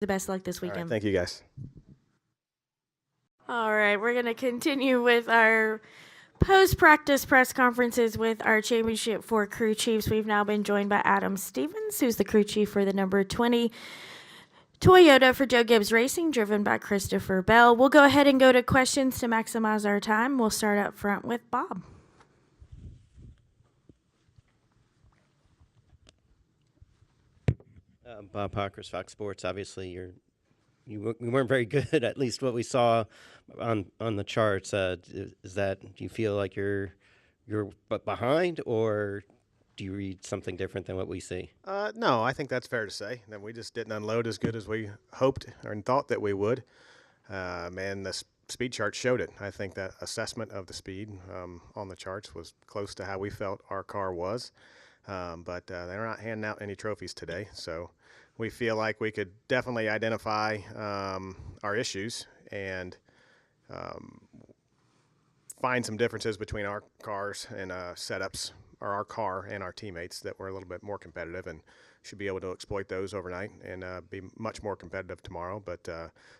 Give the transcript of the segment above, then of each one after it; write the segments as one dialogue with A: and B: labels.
A: The best luck this
B: All right,
A: weekend.
B: thank you, guys.
A: All right, we're going to continue with our post-practice press conferences with our championship 4 crew chiefs. We've now been joined by Adam Stevens, who's the crew chief for the number 20 Toyota for Joe Gibbs Racing, driven by Christopher Bell. We'll go ahead and go to questions to maximize our time. We'll start up front with Bob.
C: Bob Hawkers, Fox Sports. Obviously, you weren't very good. At least what we saw on the charts. Is that, do you feel like you're behind, or do you read something different than what we see?
B: No, I think that's fair to say. That we just didn't unload as good as we hoped or thought that we would. And the speed chart showed it. I think that assessment of the speed on the charts was close to how we felt our car was. But they're not handing out any trophies today, so we feel like we could definitely identify our issues and find some differences between our cars and setups, or our car and our teammates, that were a little bit more competitive, and should be able to exploit those overnight and be much more competitive tomorrow. But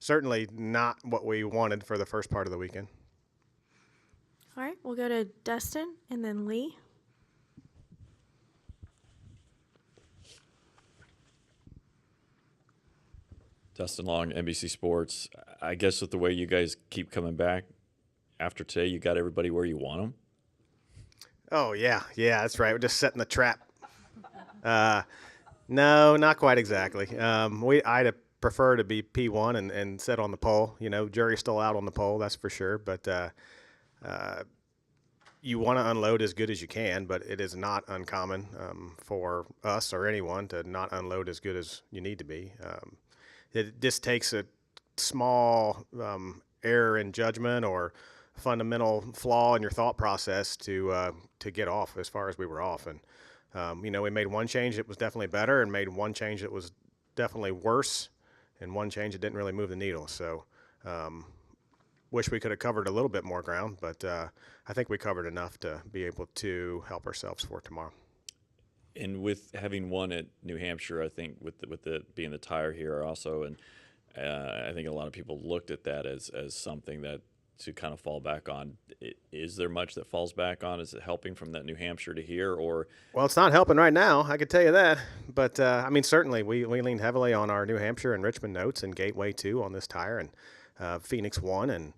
B: certainly not what we wanted for the first part of the weekend.
A: All right, we'll go to Dustin and then Lee.
D: Dustin Long, NBC Sports. I guess with the way you guys keep coming back after today, you got everybody where you want them.
B: Oh, yeah, that's right. We're just setting the trap. No, not quite exactly. I'd prefer to be P1 and sit on the pole. You know, jury's still out on the pole, that's for sure. But you want to unload as good as you can, but it is not uncommon for us or anyone to not unload as good as you need to be. It just takes a small error in judgment or fundamental flaw in your thought process to get off as far as we were off. And you know, we made one change that was definitely better, and made one change that was definitely worse, and one change that didn't really move the needle. So wish we could have covered a little bit more ground, but I think we covered enough to be able to help ourselves for tomorrow.
D: And with having won at New Hampshire, I think with the being the tire here also, and I think a lot of people looked at that as something that to kind of fall back on. Is there much that falls back on? Is it helping from that New Hampshire to here, or?
B: Well, it's not helping right now, I could tell you that. But I mean, certainly we leaned heavily on our New Hampshire and Richmond notes and Gateway 2 on this tire, and Phoenix 1, and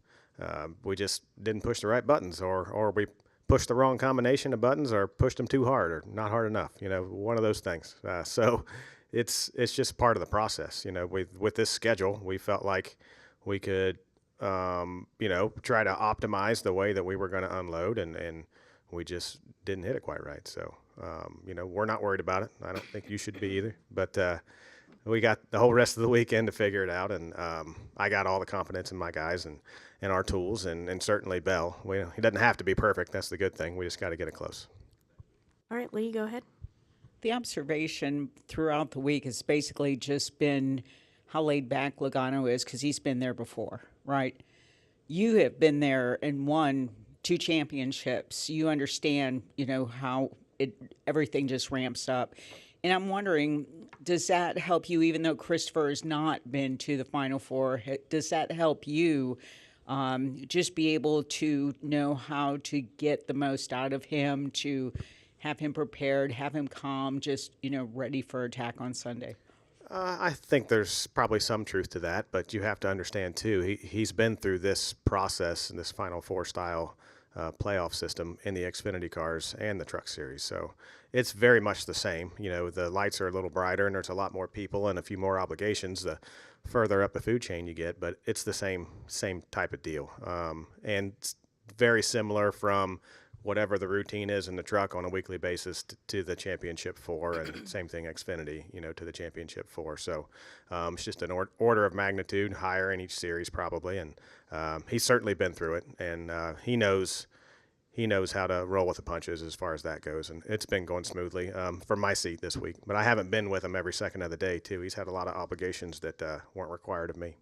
B: we just didn't push the right buttons, or we pushed the wrong combination of buttons, or pushed them too hard, or not hard enough. You know, one of those things. So it's just part of the process. You know, with this schedule, we felt like we could, you know, try to optimize the way that we were going to unload, and we just didn't hit it quite right. So, you know, we're not worried about it. I don't think you should be either. But we got the whole rest of the weekend to figure it out, and I got all the confidence in my guys and our tools, and certainly Bell. He doesn't have to be perfect. That's the good thing. We just got to get it close.
A: All right, Lee, go ahead.
E: The observation throughout the week has basically just been how laid back Logano is, because he's been there before, right? You have been there and won 2 championships. You understand, you know, how everything just ramps up. And I'm wondering, does that help you, even though Christopher has not been to the Final Four? Does that help you just be able to know how to get the most out of him, to have him prepared, have him calm, just, you know, ready for attack on Sunday?
B: I think there's probably some truth to that, but you have to understand too, he's been through this process in this Final Four style playoff system in the Xfinity cars and the Truck Series. So it's very much the same. You know, the lights are a little brighter and there's a lot more people and a few more obligations the further up the food chain you get, but it's the same type of deal. And very similar from whatever the routine is in the truck on a weekly basis to the Championship 4, and same thing Xfinity, you know, to the Championship 4. So it's just an order of magnitude higher in each series probably, and he's certainly been through it, and he knows how to roll with the punches as far as that goes, and it's been going smoothly for my seat this week. But I haven't been with him every second of the day too. He's had a lot of obligations that weren't required of me.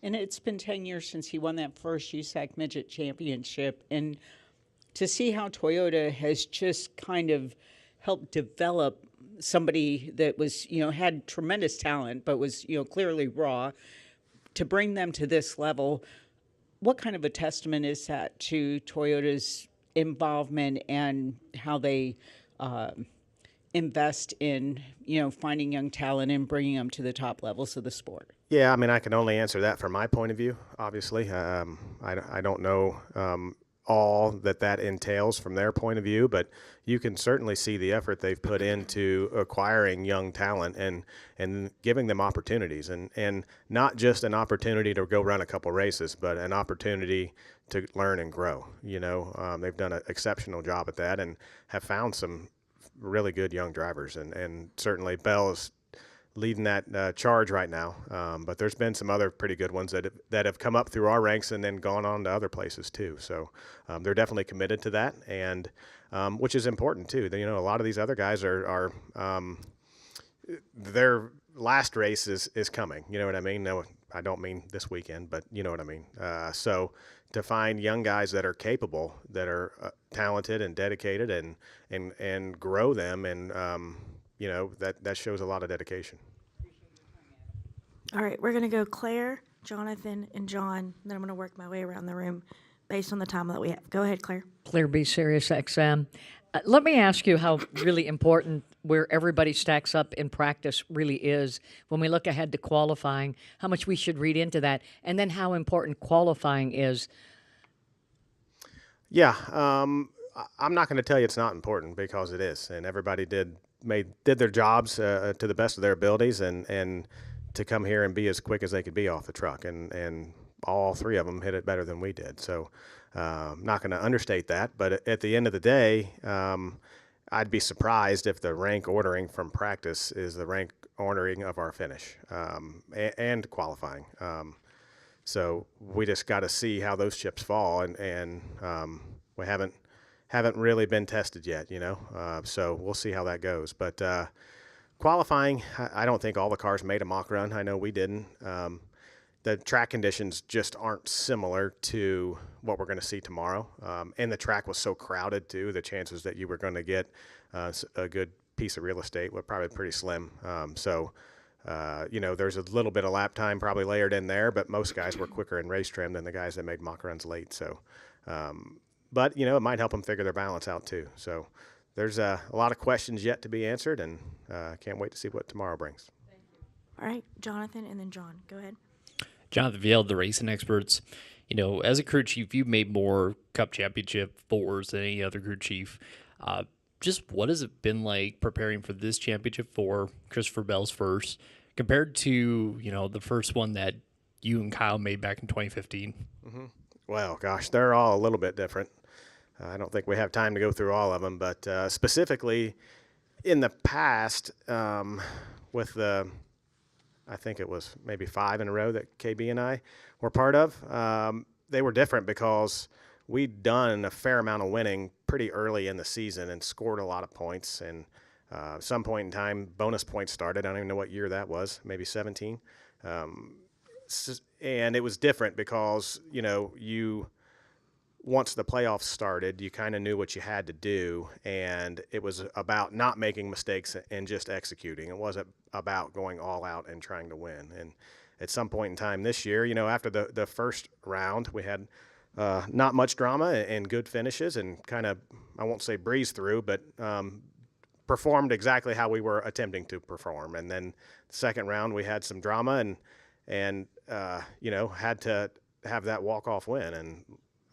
E: And it's been 10 years since he won that first USAC Midget Championship, and to see how Toyota has just kind of helped develop somebody that was, had tremendous talent, but was, clearly raw, to bring them to this level. What kind of a testament is that to Toyota's involvement and how they invest in, finding young talent and bringing them to the top levels of the sport?
B: Yeah, I mean, I can only answer that from my point of view, obviously. I don't know all that entails from their point of view, but you can certainly see the effort they've put into acquiring young talent and giving them opportunities, and not just an opportunity to go run a couple races, but an opportunity to learn and grow. They've done an exceptional job at that and have found some really good young drivers, and certainly Bell is leading that charge right now. But there's been some other pretty good ones that have come up through our ranks and then gone on to other places too. So they're definitely committed to that, and which is important too. A lot of these other guys are their last race is coming. You know what I mean? No, I don't mean this weekend, but you know what I mean. So to find young guys that are capable, that are talented and dedicated, and grow them, and that shows a lot of dedication.
A: All right, we're going to go Claire, Jonathan, and John. Then I'm going to work my way around the room based on the time that we have. Go ahead, Claire.
F: Claire B. Sirius XM. Let me ask you how really important where everybody stacks up in practice really is when we look ahead to qualifying, how much we should read into that, and then how important qualifying is.
B: Yeah, I'm not going to tell you it's not important, because it is, and everybody did their jobs to the best of their abilities, and to come here and be as quick as they could be off the truck, and all three of them hit it better than we did. So I'm not going to understate that, but at the end of the day, I'd be surprised if the rank ordering from practice is the rank ordering of our finish and qualifying. So we just got to see how those chips fall, and we haven't really been tested yet, so we'll see how that goes. But qualifying, I don't think all the cars made a mock run. I know we didn't. The track conditions just aren't similar to what we're going to see tomorrow. And the track was so crowded too, the chances that you were going to get a good piece of real estate were probably pretty slim. There's a little bit of lap time probably layered in there, but most guys were quicker in race trim than the guys that made mock runs late. So, but it might help them figure their balance out too. So there's a lot of questions yet to be answered, and can't wait to see what tomorrow brings.
A: All right, Jonathan, and then John. Go ahead.
G: Jonathan Vail, the racing experts. As a crew chief, you've made more Cup Championship fours than any other crew chief. Just what has it been like preparing for this championship for Christopher Bell's first, compared to the first one that you and Kyle made back in 2015?
B: Mm-hmm. Well, gosh, they're all a little bit different. I don't think we have time to go through all of them, but specifically in the past, with the, I think it was maybe 5 in a row that KB and I were part of, they were different because we'd done a fair amount of winning pretty early in the season and scored a lot of points. And some point in time, bonus points started. I don't even know what year that was, maybe 17. And it was different because, once the playoffs started, you kind of knew what you had to do, and it was about not making mistakes and just executing. It wasn't about going all out and trying to win. And at some point in time this year, after the first round, we had not much drama and good finishes, and kind of, I won't say breeze through, but performed exactly how we were attempting to perform. And then the second round, we had some drama and had to have that walk-off win. And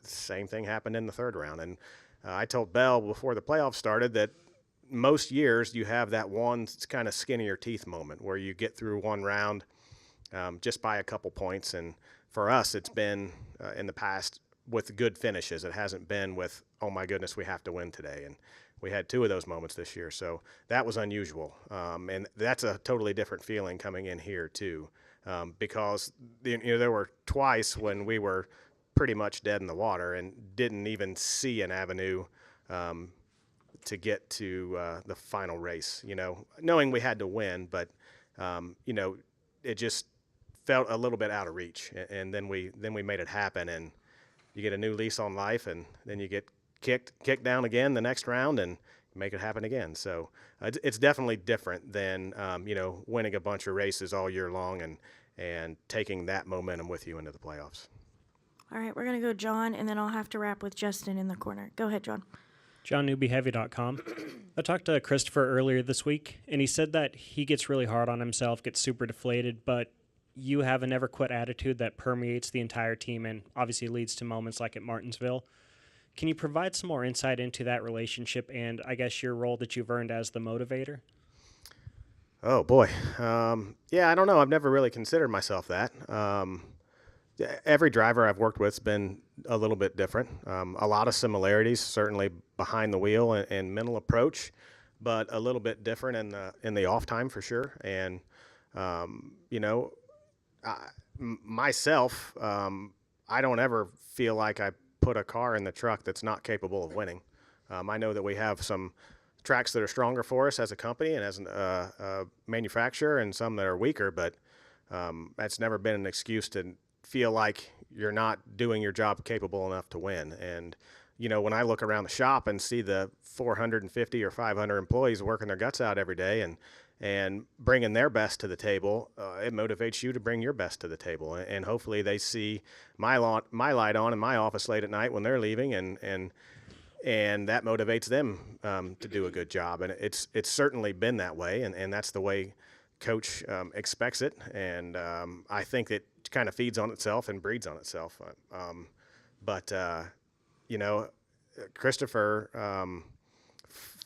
B: the same thing happened in the third round. And I told Bell before the playoffs started that most years you have that one kind of skin of your teeth moment where you get through one round just by a couple points. And for us, it's been in the past with good finishes. It hasn't been with, oh my goodness, we have to win today. And we had 2 of those moments this year. So that was unusual. And that's a totally different feeling coming in here too. Because there were twice when we were pretty much dead in the water and didn't even see an avenue to get to the final race, knowing we had to win, but it just felt a little bit out of reach. And then we made it happen, and you get a new lease on life, and then you get kicked down again the next round, and make it happen again. So it's definitely different than winning a bunch of races all year long and taking that momentum with you into the playoffs.
A: All right, we're going to go John, and then I'll have to wrap with Justin in the corner. Go ahead, John.
H: JohnNewbyHeavy.com. I talked to Christopher earlier this week, and he said that he gets really hard on himself, gets super deflated, but you have a never quit attitude that permeates the entire team and obviously leads to moments like at Martinsville. Can you provide some more insight into that relationship and I guess your role that you've earned as the motivator?
B: Oh, boy. Yeah, I don't know. I've never really considered myself that. Every driver I've worked with has been a little bit different. A lot of similarities, certainly behind the wheel and mental approach, but a little bit different in the off time for sure. And myself, I don't ever feel like I put a car in the truck that's not capable of winning. I know that we have some tracks that are stronger for us as a company and as a manufacturer, and some that are weaker, but that's never been an excuse to feel like you're not doing your job capable enough to win. And when I look around the shop and see the 450 or 500 employees working their guts out every day and bringing their best to the table, it motivates you to bring your best to the table. And hopefully they see my light on in my office late at night when they're leaving, and that motivates them to do a good job. And it's certainly been that way, and that's the way Coach expects it. And I think it kind of feeds on itself and breeds on itself. Christopher,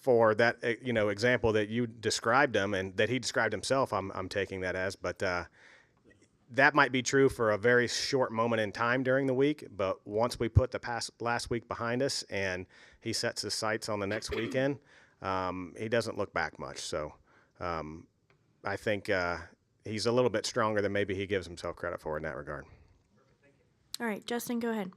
B: for that example that you described him and that he described himself, I'm taking that as, but that might be true for a very short moment in time during the week, but once we put the last week behind us and he sets his sights on the next weekend, he doesn't look back much. So I think he's a little bit stronger than maybe he gives himself credit for in that regard.
A: All right, Justin, go ahead.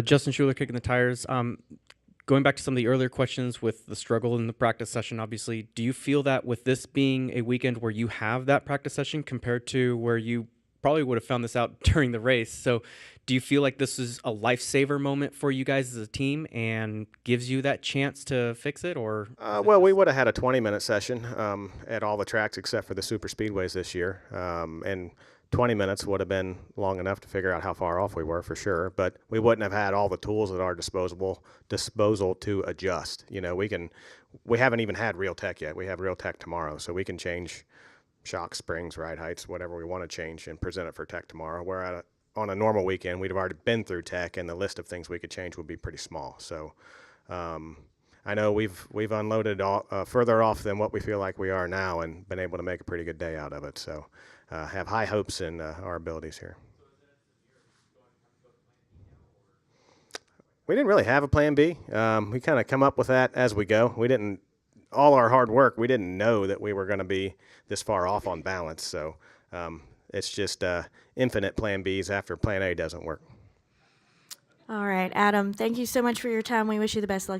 I: Justin Schuler, Kicking the Tires. Going back to some of the earlier questions with the struggle in the practice session, obviously, do you feel that with this being a weekend where you have that practice session compared to where you probably would have found this out during the race, so do you feel like this is a lifesaver moment for you guys as a team and gives you that chance to fix it? Or
B: well, we would have had a 20-minute session at all the tracks except for the super speedways this year, and 20 minutes would have been long enough to figure out how far off we were for sure, but we wouldn't have had all the tools at our disposal to adjust. We haven't even had real tech yet. We have real tech tomorrow, so we can change shocks, springs, ride heights, whatever we want to change and present it for tech tomorrow. Where on a normal weekend, we'd have already been through tech, and the list of things we could change would be pretty small. So I know we've unloaded further off than what we feel like we are now and been able to make a pretty good day out of it. So have high hopes in our abilities here. We didn't really have a plan B. We kind of come up with that as we go. All our hard work, we didn't know that we were going to be this far off on balance. So it's just infinite plan Bs after plan A doesn't work.
A: All right, Adam, thank you so much for your time. We wish you the best luck